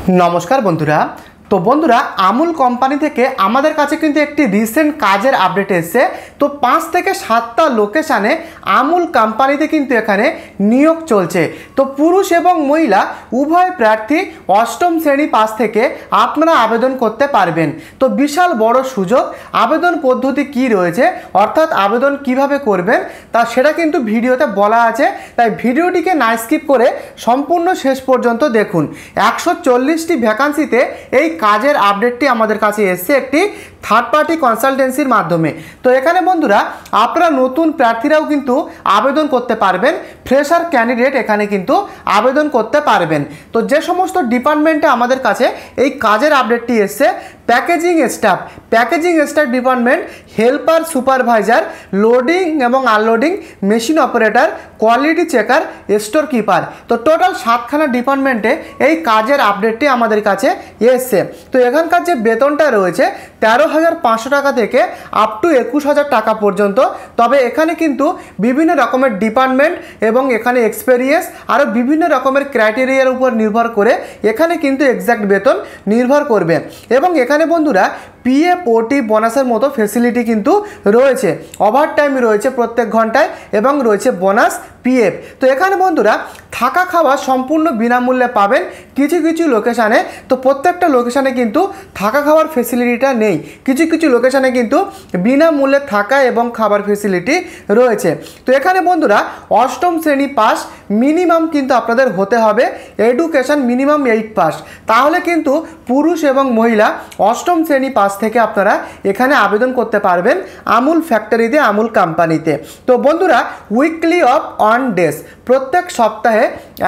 नमस्कार बंधुरा। तो बंधुरा আমুল কোম্পানি থেকে আমাদের কাছে কিন্তু একটি রিসেন্ট কাজের আপডেট এসেছে। তো 5 থেকে 7টা লোকেশনে আমুল কোম্পানিতে কিন্তু এখানে নিয়োগ চলছে। তো পুরুষ এবং মহিলা উভয় প্রার্থী অষ্টম শ্রেণী পাস থেকে আপনারা আবেদন করতে পারবেন। তো বিশাল বড় সুযোগ। আবেদন পদ্ধতি কি রয়েছে অর্থাৎ আবেদন কিভাবে করবেন তা সেটা কিন্তু ভিডিওতে বলা আছে, তাই ভিডিওটিকে না স্কিপ করে সম্পূর্ণ শেষ পর্যন্ত দেখুন। 140টি ভ্যাকান্সিতে এই কাজের আপডেটটি আমাদের কাছে এসেছে একটি থার্ড পার্টি কনসালটেন্সির মাধ্যমে। তো এখানে বন্ধুরা আপনারা নতুন প্রার্থীরাও কিন্তু আবেদন করতে পারবেন, ফ্রেশার ক্যান্ডিডেট এখানে কিন্তু আবেদন করতে পারবেন। তো যে সমস্ত ডিপার্টমেন্টে আমাদের কাছে এই কাজের আপডেটটি এসেছে, packaging staff department, helper supervisor, loading এবং unloading, machine operator, quality checker, store keeper. তো টোটাল 7খানা ডিপার্টমেন্টে এই কাজের আপডেটটি আমাদের কাছে এসছে। তো এখানকার যে বেতনটা রয়েছে 13,500 টাকা থেকে আপ টু 21,000 টাকা পর্যন্ত। তবে এখানে কিন্তু বিভিন্ন রকমের ডিপার্টমেন্ট এবং এখানে এক্সপেরিয়েন্স আরও বিভিন্ন রকমের ক্রাইটেরিয়ার উপর নির্ভর করে এখানে কিন্তু এক্স্যাক্ট বেতন নির্ভর করবে। এবং এখানে বন্ধুরা পিএফ, ওটি, বোনাসের মতো ফেসিলিটি কিন্তু রয়েছে। ওভারটাইম রয়েছে প্রত্যেক ঘন্টায় এবং রয়েছে বোনাস, পিএফ। তো এখানে বন্ধুরা থাকা খাওয়া সম্পূর্ণ বিনামূল্যে পাবেন কিছু কিছু লোকেশানে। তো প্রত্যেকটা লোকেশানে কিন্তু থাকা খাওয়ার ফেসিলিটিটা নেই, কিছু কিছু লোকেশানে কিন্তু বিনামূল্যে থাকা এবং খাবার ফেসিলিটি রয়েছে। তো এখানে বন্ধুরা অষ্টম শ্রেণী পাস মিনিমাম কিন্তু আপনাদের হতে হবে, এডুকেশন মিনিমাম 8 পাস, তাহলে কিন্তু পুরুষ এবং মহিলা অষ্টম শ্রেণী পাস থেকে আপনারা এখানে আবেদন করতে পারবেন আমুল ফ্যাক্টরিতে, আমুল কোম্পানিতে। তো বন্ধুরা উইকলি অফ অন ডেজ, প্রত্যেক সপ্তাহে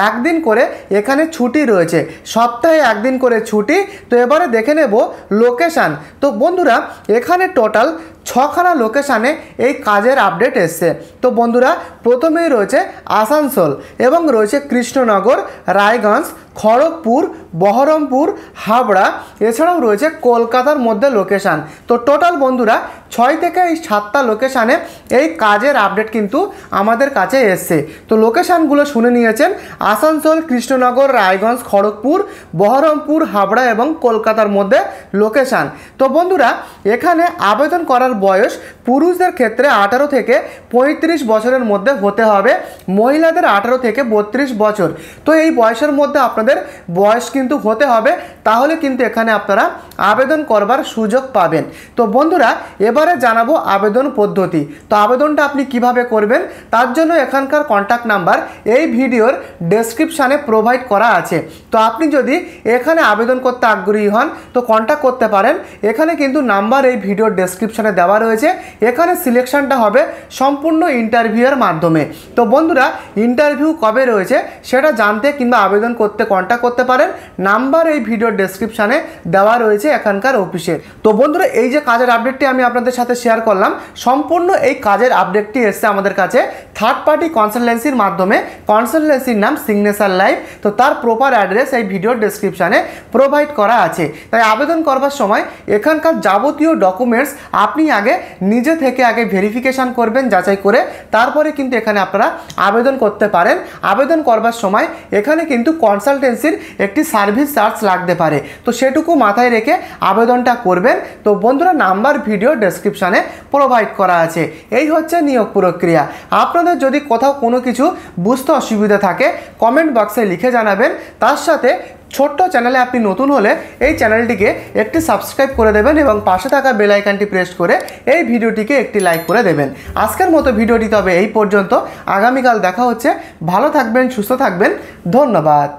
একদিন করে এখানে ছুটি রয়েছে, সপ্তাহে একদিন করে ছুটি। তো এবারে দেখে নেব লোকেশান। তো বন্ধুরা এখানে টোটাল 6খানা লোকেশানে এই কাজের আপডেট এসছে। তো বন্ধুরা প্রথমেই রয়েছে আসানসোল এবং রয়েছে কৃষ্ণনগর, রায়গঞ্জ, খড়গপুর, বহরমপুর, হাবড়া, এছাড়াও রয়েছে কলকাতার মধ্যে লোকেশান। তো টোটাল বন্ধুরা 6 থেকে 7টা লোকেশানে এই কাজের আপডেট কিন্তু আমাদের কাছে এসছে। তো লোকেশানগুলো শুনে নিয়েছেন, আসানসোল, কৃষ্ণনগর, রায়গঞ্জ, খড়গপুর, বহরমপুর, হাবড়া এবং কলকাতার মধ্যে লোকেশান। তো বন্ধুরা এখানে আবেদন করার বয়স পুরুষদের ক্ষেত্রে 18 থেকে 35 বছরের মধ্যে হতে হবে, মহিলাদের 18 থেকে 32 বছর। তো এই বয়সের মধ্যে আপনাদের বয়স কিন্তু হতে হবে, তাহলে কিন্তু এখানে আপনারা আবেদন করবার সুযোগ পাবেন। তো বন্ধুরা এবারে জানাবো আবেদন পদ্ধতি। তো আবেদনটা আপনি কিভাবে করবেন তার জন্য এখানকার কন্ট্যাক্ট নাম্বার এই ভিডিওর ডেসক্রিপশানে প্রোভাইড করা আছে। তো আপনি যদি এখানে আবেদন করতে আগ্রহী হন তো কন্ট্যাক্ট করতে পারেন। এখানে কিন্তু নাম্বার এই ভিডিওর ডেসক্রিপশানে দেওয়া রয়েছে। এখানে সিলেকশনটা হবে সম্পূর্ণ ইন্টারভিউয়ের মাধ্যমে। তো বন্ধুরা ইন্টারভিউ কবে রয়েছে সেটা জানতে কিংবা আবেদন করতে কন্ট্যাক্ট করতে পারেন, নাম্বার এই ভিডিওর ডেসক্রিপশানে দেওয়া রয়েছে এখানকার অফিসের। তো বন্ধুরা এই যে কাজের আপডেটটি আমি আপনাদের সাথে শেয়ার করলাম, সম্পূর্ণ এই কাজের আপডেটটি এসছে আমাদের কাছে থার্ড পার্টি কনসালটেন্সির মাধ্যমে। কনসালটেন্সির নাম সিগনেচার লাইভ। তো তার প্রপার অ্যাড্রেস এই ভিডিওর ডেসক্রিপশানে প্রোভাইড করা আছে। তাই আবেদন করবার সময় এখানকার যাবতীয় ডকুমেন্টস আপনি আগে নিজে থেকে আগে ভেরিফিকেশান করবেন, যাচাই করে তারপরে কিন্তু এখানে আপনারা আবেদন করতে পারেন। আবেদন করবার সময় এখানে কিন্তু কনসালটেন্সির একটি সার্ভিস চার্জ লাগতে পারে, তো সেটুকু মাথায় রেখে আবেদনটা করবেন। তো বন্ধুরা নাম্বার ভিডিও ডেসক্রিপশানে প্রোভাইড করা আছে। এই হচ্ছে নিয়োগ প্রক্রিয়া। আপনাদের যদি কোথাও কোনো কিছু বুঝতে অসুবিধা থাকে কমেন্ট বক্সে লিখে জানাবেন। তার সাথে ছোট্ট চ্যানেলে আপনি নতুন হলে এই চ্যানেলটিকে একটি সাবস্ক্রাইব করে দেবেন এবং পাশে থাকা বেল আইকনটি প্রেস করে এই ভিডিওটিকে একটি লাইক করে দেবেন। আজকের মতো ভিডিওটি তবে এই পর্যন্ত, আগামীকাল দেখা হচ্ছে। ভালো থাকবেন, সুস্থ থাকবেন, ধন্যবাদ।